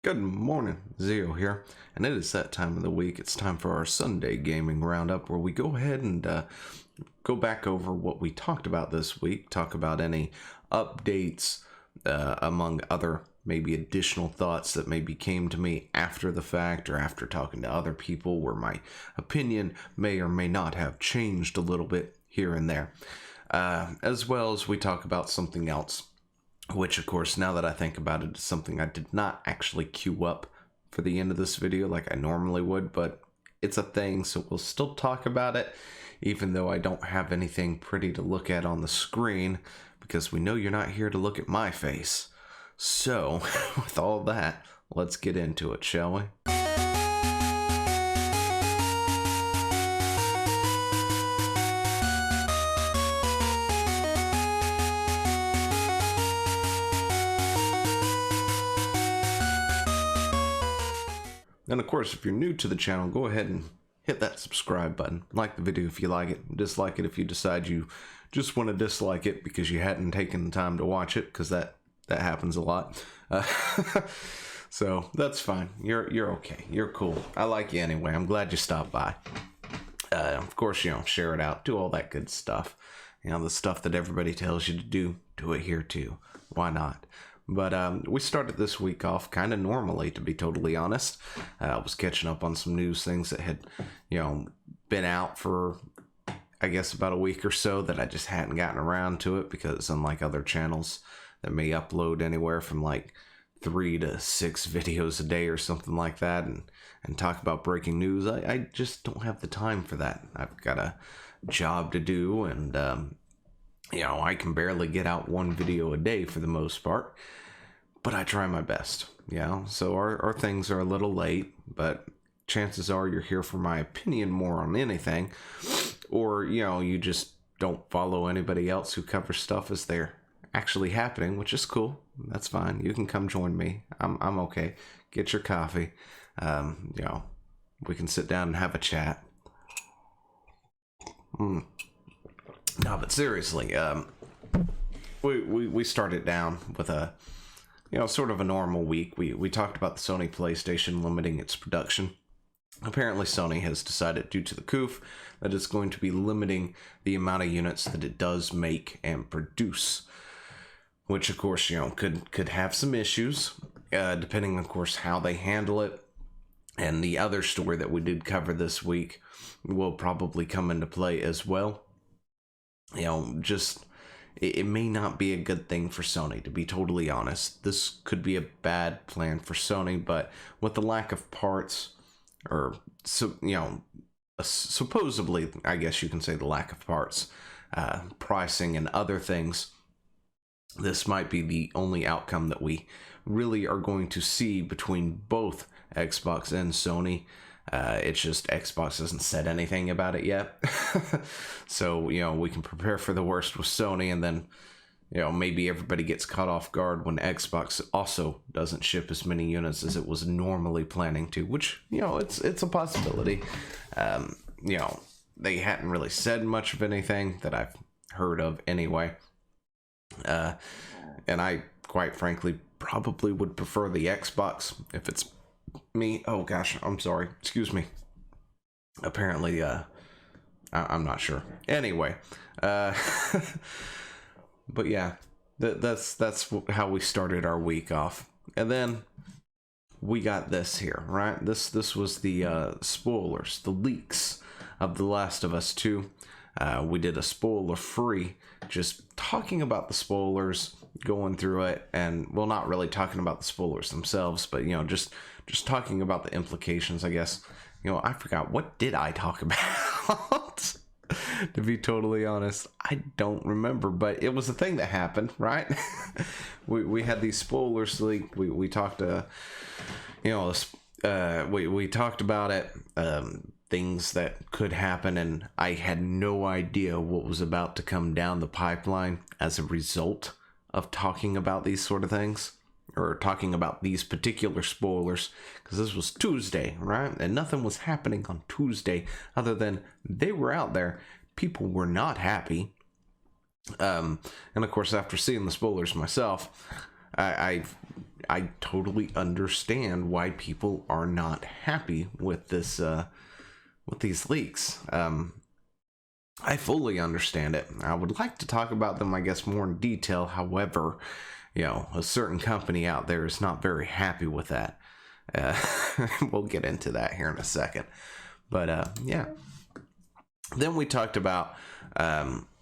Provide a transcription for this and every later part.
Good morning, Zio here, and it is that time of the week. It's time for our Sunday gaming roundup where we go ahead and go back over what we talked about this week, talk about any updates, among other maybe additional thoughts that maybe came to me after the fact or after talking to other people where my opinion may or may not have changed a little bit here and there. As well as we talk about something else, which of course, now that I think about it, is something I did not actually queue up for the end of this video like I normally would, but it's a thing, so we'll still talk about it, even though I don't have anything pretty to look at on the screen, because we know you're not here to look at my face. So, with all that, let's get into it, shall we? And of course, if you're new to the channel, go ahead and hit that subscribe button. Like the video if you like it. Dislike it if you decide you just want to dislike it because you hadn't taken the time to watch it, because that happens a lot. So that's fine. You're okay. You're cool. I like you anyway. I'm glad you stopped by. Of course, share it out. Do all that good stuff. The stuff that everybody tells you to do it here too. Why not? But we started this week off kind of normally, to be totally honest. I was catching up on some news things that had, been out for, I guess, about a week or so that I just hadn't gotten around to it, because unlike other channels that may upload anywhere from like 3 to 6 videos a day or something like that and talk about breaking news, I just don't have the time for that. I've got a job to do, and I can barely get out one video a day for the most part, but I try my best, so our things are a little late, but chances are you're here for my opinion more on anything, or, you just don't follow anybody else who covers stuff as they're actually happening, which is cool. That's fine. You can come join me. I'm okay. Get your coffee. We can sit down and have a chat. No, but seriously, we started down with a, sort of a normal week. We talked about the Sony PlayStation limiting its production. Apparently Sony has decided, due to the coup, that it's going to be limiting the amount of units that it does make and produce, which of course, could have some issues, depending, of course, how they handle it. And the other story that we did cover this week will probably come into play as well. It may not be a good thing for Sony, to be totally honest. This could be a bad plan for Sony, but with the lack of parts, or, supposedly, I guess you can say the lack of parts, pricing and other things, this might be the only outcome that we really are going to see between both Xbox and Sony. It's just Xbox hasn't said anything about it yet. So, we can prepare for the worst with Sony, and then, maybe everybody gets caught off guard when Xbox also doesn't ship as many units as it was normally planning to, which, it's a possibility. They hadn't really said much of anything that I've heard of anyway. And I, quite frankly, probably would prefer the Xbox if it's me. Oh gosh, I'm sorry. Excuse me. Apparently, I'm not sure. Anyway, but yeah, that's how we started our week off, and then we got this here, right? This was the spoilers, the leaks of The Last of Us 2. We did a spoiler-free, just talking about the spoilers, going through it, and, well, not really talking about the spoilers themselves, but, just talking about the implications, I guess. I forgot, what did I talk about? To be totally honest, I don't remember, but it was a thing that happened, right? we had these spoilers leaked. We talked we talked about it, things that could happen, and I had no idea what was about to come down the pipeline as a result of talking about these sort of things, or talking about these particular spoilers, because this was Tuesday, right? And nothing was happening on Tuesday other than they were out there. People were not happy. And of course, after seeing the spoilers myself, I totally understand why people are not happy with this, with these leaks. I fully understand it. I would like to talk about them, I guess, more in detail. However, a certain company out there is not very happy with that. We'll get into that here in a second. But yeah. Then we talked about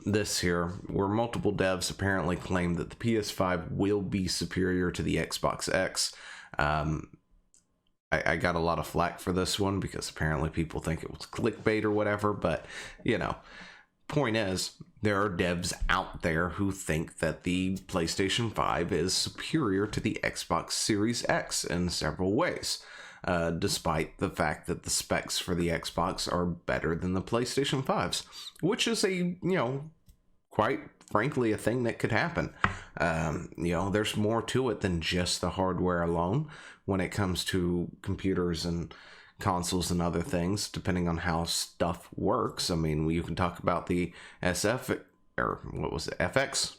this here, where multiple devs apparently claim that the PS5 will be superior to the Xbox X. I got a lot of flack for this one because apparently people think it was clickbait or whatever, but point is, there are devs out there who think that the PlayStation 5 is superior to the Xbox Series X in several ways, despite the fact that the specs for the Xbox are better than the PlayStation 5's, which is quite frankly a thing that could happen. There's more to it than just the hardware alone when it comes to computers and consoles and other things, depending on how stuff works. I mean, you can talk about the FX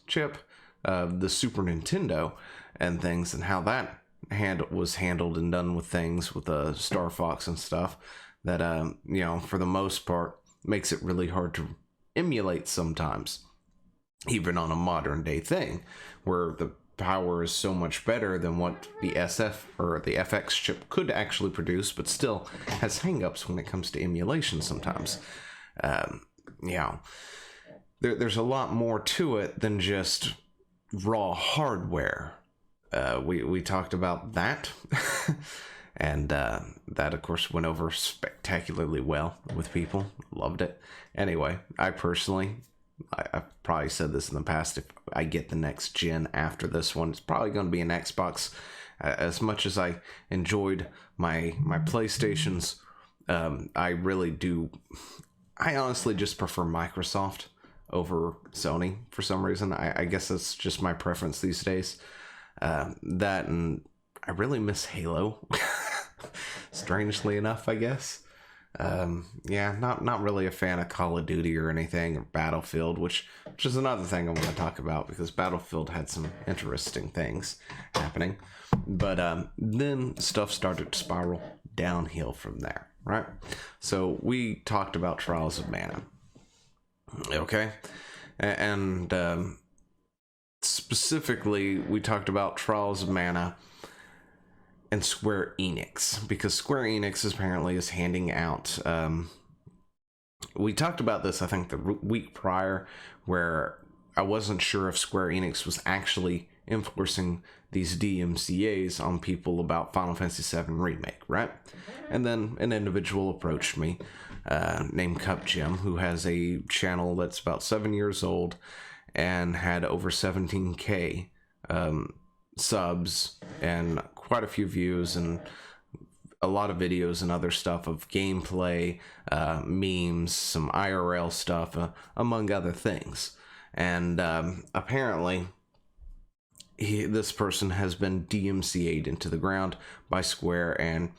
chip, the Super Nintendo and things, and how that was handled and done with things with Star Fox and stuff that, for the most part, makes it really hard to emulate sometimes, even on a modern day thing, where the power is so much better than what the SF or the FX chip could actually produce, but still has hangups when it comes to emulation sometimes. There's a lot more to it than just raw hardware. We talked about that, and that of course went over spectacularly well with people. Loved it. Anyway, I've probably said this in the past, if I get the next gen after this one, it's probably going to be an Xbox. As much as I enjoyed my PlayStations, I honestly just prefer Microsoft over Sony for some reason. I guess that's just my preference these days. That, and I really miss Halo. Strangely enough, I guess. Not really a fan of Call of Duty or anything, or Battlefield, which is another thing I want to talk about, because Battlefield had some interesting things happening. But then stuff started to spiral downhill from there, right? So we talked about Trials of Mana. Okay? And specifically, we talked about Trials of Mana and Square Enix, because Square Enix apparently is handing out, we talked about this, I think, the week prior, where I wasn't sure if Square Enix was actually enforcing these DMCAs on people about Final Fantasy VII Remake, right? And then an individual approached me, named Cup Jim, who has a channel that's about 7 years old and had over 17K subs and quite a few views and a lot of videos and other stuff of gameplay, memes, some IRL stuff, among other things. And apparently this person has been DMCA'd into the ground by Square, and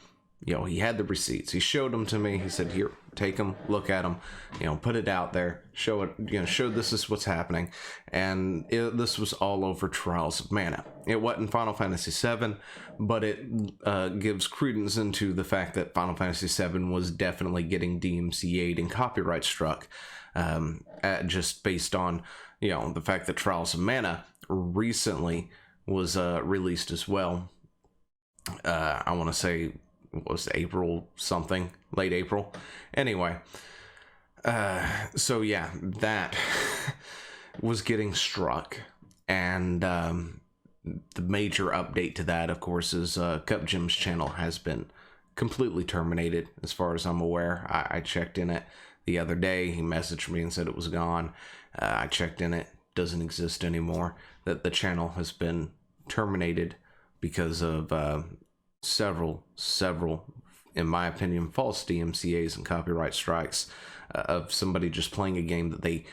he had the receipts. He showed them to me. He said, "Here, take them, look at them, put it out there, show it, show this is what's happening." And this was all over Trials of Mana. It wasn't Final Fantasy VII, but it gives credence into the fact that Final Fantasy VII was definitely getting DMCA'd and copyright struck, just based on, the fact that Trials of Mana recently was released as well. I want to say, was April something, late April. Anyway, so yeah, that was getting struck, and the major update to that, of course, is Cup Jim's channel has been completely terminated, as far as I'm aware. I checked in it the other day. He messaged me and said it was gone. I checked in it, doesn't exist anymore. That the channel has been terminated because of several, in my opinion, false DMCAs and copyright strikes of somebody just playing a game that they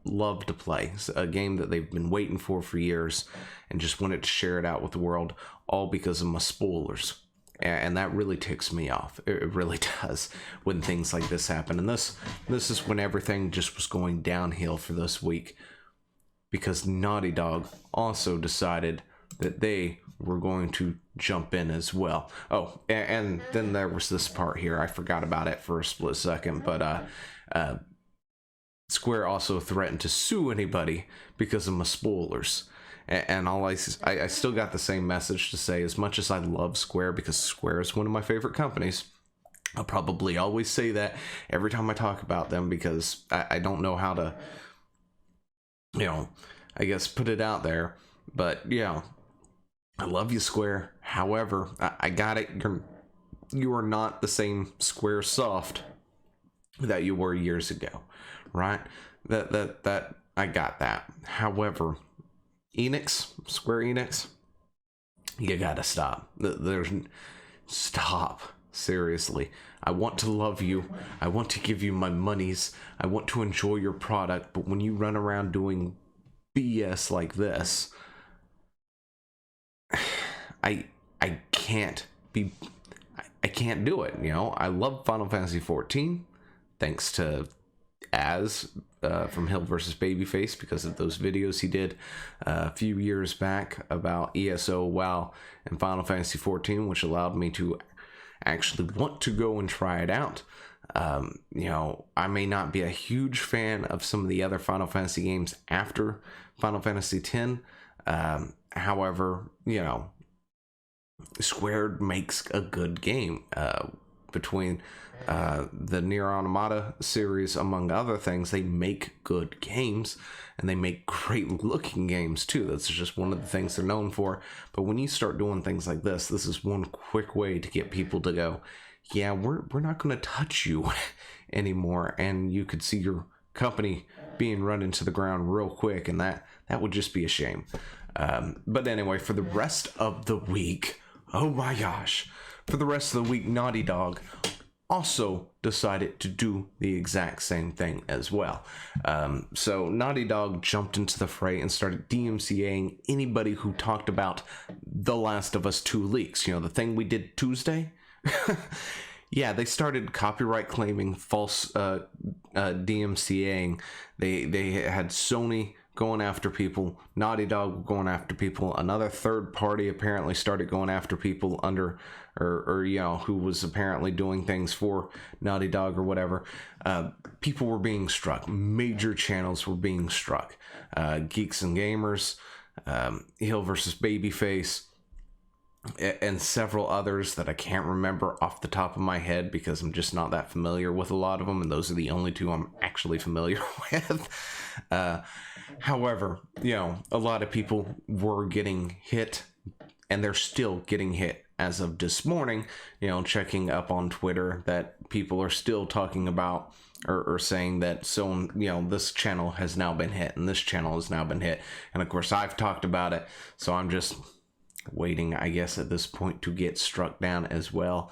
love to play, a game that they've been waiting for years, and just wanted to share it out with the world, all because of my spoilers. And that really ticks me off. It really does when things like this happen. And this is when everything just was going downhill for this week, because Naughty Dog also decided that they were going to jump in as well. Oh, and then there was this part here. I forgot about it for a split second, but Square also threatened to sue anybody because of my spoilers. And I still got the same message to say, as much as I love Square, because Square is one of my favorite companies, I'll probably always say that every time I talk about them, because I don't know how to, I guess put it out there. But, I love you, Square. However, I got it. You are not the same Square Soft that you were years ago, right? That I got that. However, Square Enix, you gotta stop. Stop. Seriously. I want to love you. I want to give you my monies. I want to enjoy your product. But when you run around doing BS like this, I can't do it. I love Final Fantasy 14, thanks to from Hill versus Babyface, because of those videos he did a few years back about ESO, WoW, and Final Fantasy 14, which allowed me to actually want to go and try it out. I may not be a huge fan of some of the other Final Fantasy games after Final Fantasy X. However, Square makes a good game. Between the Nier Automata series, among other things, they make good games, and they make great looking games too. That's just one of the things they're known for. But when you start doing things like this is one quick way to get people to go, yeah, we're not going to touch you anymore. And you could see your company being run into the ground real quick, and that would just be a shame. But anyway, for the rest of the week, oh my gosh, for the rest of the week, Naughty Dog also decided to do the exact same thing as well. So Naughty Dog jumped into the fray and started DMCAing anybody who talked about The Last of Us 2 leaks. The thing we did Tuesday? Yeah, they started copyright claiming, false DMCAing. They had Sony going after people, Naughty Dog going after people, another third party apparently started going after people under or who was apparently doing things for Naughty Dog or whatever. People were being struck. Major channels were being struck. Geeks and Gamers, Hill versus Babyface, and several others that I can't remember off the top of my head because I'm just not that familiar with a lot of them, and those are the only two I'm actually familiar with. However, a lot of people were getting hit, and they're still getting hit as of this morning. Checking up on Twitter, that people are still talking about or saying that this channel has now been hit and this channel has now been hit. And of course, I've talked about it, so I'm just waiting, I guess, at this point to get struck down as well.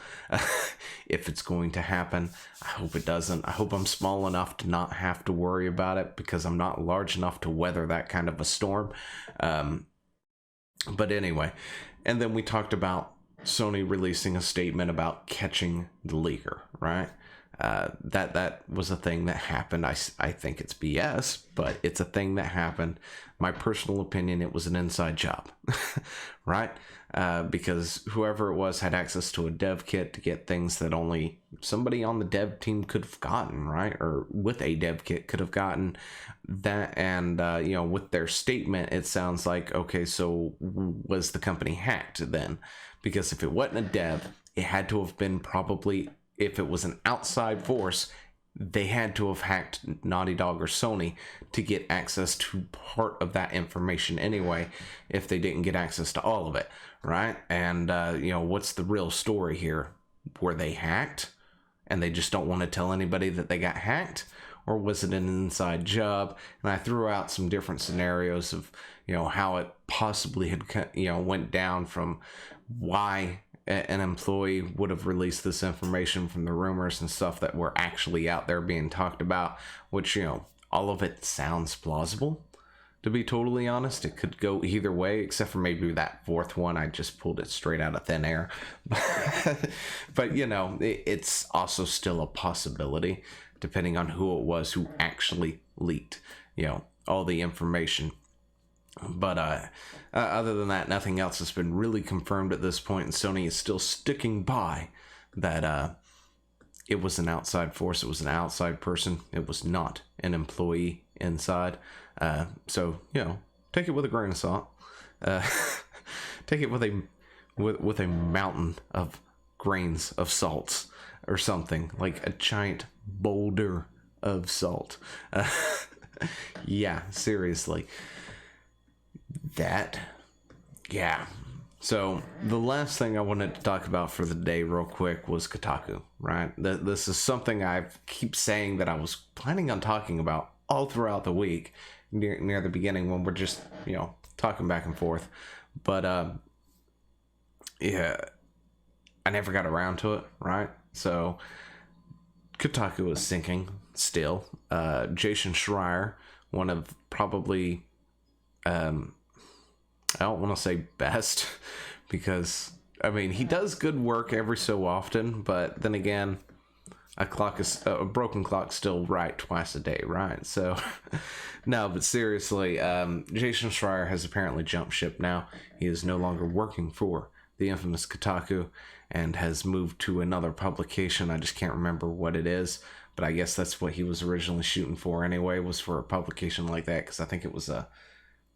If it's going to happen, I hope it doesn't. I hope I'm small enough to not have to worry about it, because I'm not large enough to weather that kind of a storm. But anyway, and then we talked about Sony releasing a statement about catching the leaker, right? That was a thing that happened. I think it's BS, but it's a thing that happened. My personal opinion, it was an inside job, right? Because whoever it was had access to a dev kit to get things that only somebody on the dev team could have gotten, right? Or with a dev kit could have gotten that. And, with their statement, it sounds like, okay, so was the company hacked then? Because if it wasn't a dev, it had to have been probably, if it was an outside force, they had to have hacked Naughty Dog or Sony to get access to part of that information anyway, if they didn't get access to all of it, right? And, what's the real story here? Were they hacked and they just don't want to tell anybody that they got hacked? Or was it an inside job? And I threw out some different scenarios of, how it possibly had, went down, from why an employee would have released this information from the rumors and stuff that were actually out there being talked about, which, all of it sounds plausible, to be totally honest. It could go either way, except for maybe that fourth one. I just pulled it straight out of thin air. But, it's also still a possibility, depending on who it was who actually leaked, all the information. But other than that, nothing else has been really confirmed at this point, and Sony is still sticking by that it was an outside force, it was an outside person, it was not an employee inside. So, take it with a grain of salt. Take it with a mountain of grains of salts or something, like a giant boulder of salt. Yeah, seriously. So the last thing I wanted to talk about for the day real quick was Kotaku, right? This is something I keep saying that I was planning on talking about all throughout the week near the beginning when we're just, talking back and forth. But, I never got around to it, right? So Kotaku is sinking still. Jason Schreier, one of probably, I don't want to say best, because he does good work every so often, but then again, a broken clock still right twice a day, right? So no, but seriously, Jason Schreier has apparently jumped ship now. He is no longer working for the infamous Kotaku and has moved to another publication. I just can't remember what it is, but I guess that's what he was originally shooting for anyway, was for a publication like that, because I think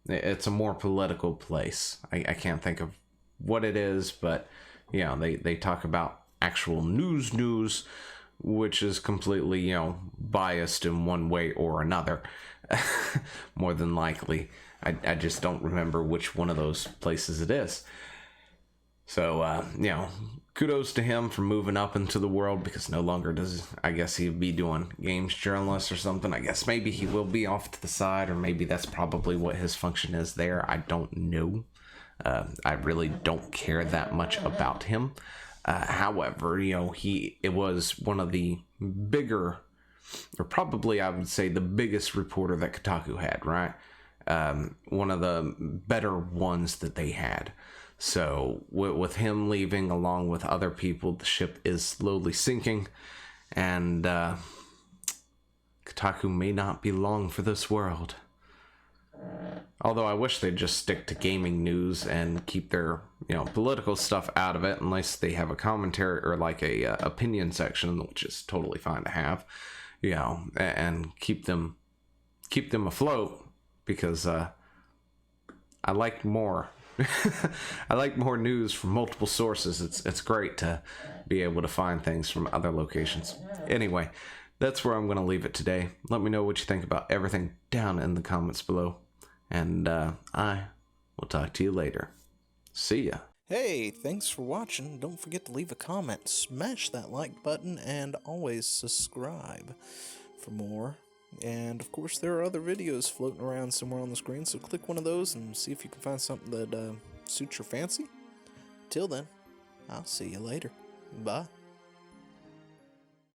it's a more political place. I can't think of what it is, but they talk about actual news, which is completely, biased in one way or another. More than likely. I just don't remember which one of those places it is. So, kudos to him for moving up into the world, because no longer does, I guess, he'd be doing games journalist or something. I guess maybe he will be off to the side, or maybe that's probably what his function is there. I don't know. I really don't care that much about him. However, it was one of the bigger, or probably I would say the biggest reporter that Kotaku had, right? One of the better ones that they had. So with him leaving along with other people, the ship is slowly sinking, and Kotaku may not be long for this world. Although I wish they'd just stick to gaming news and keep their political stuff out of it, unless they have a commentary or like a opinion section, which is totally fine to have, and keep them afloat, because I like more. I like more news from multiple sources. It's great to be able to find things from other locations. Anyway, that's where I'm going to leave it today. Let me know what you think about everything down in the comments below. And I will talk to you later. See ya. Hey, thanks for watching. Don't forget to leave a comment, smash that like button, and always subscribe for more. And of course, there are other videos floating around somewhere on the screen, so click one of those and see if you can find something that suits your fancy. Till then, I'll see you later. Bye.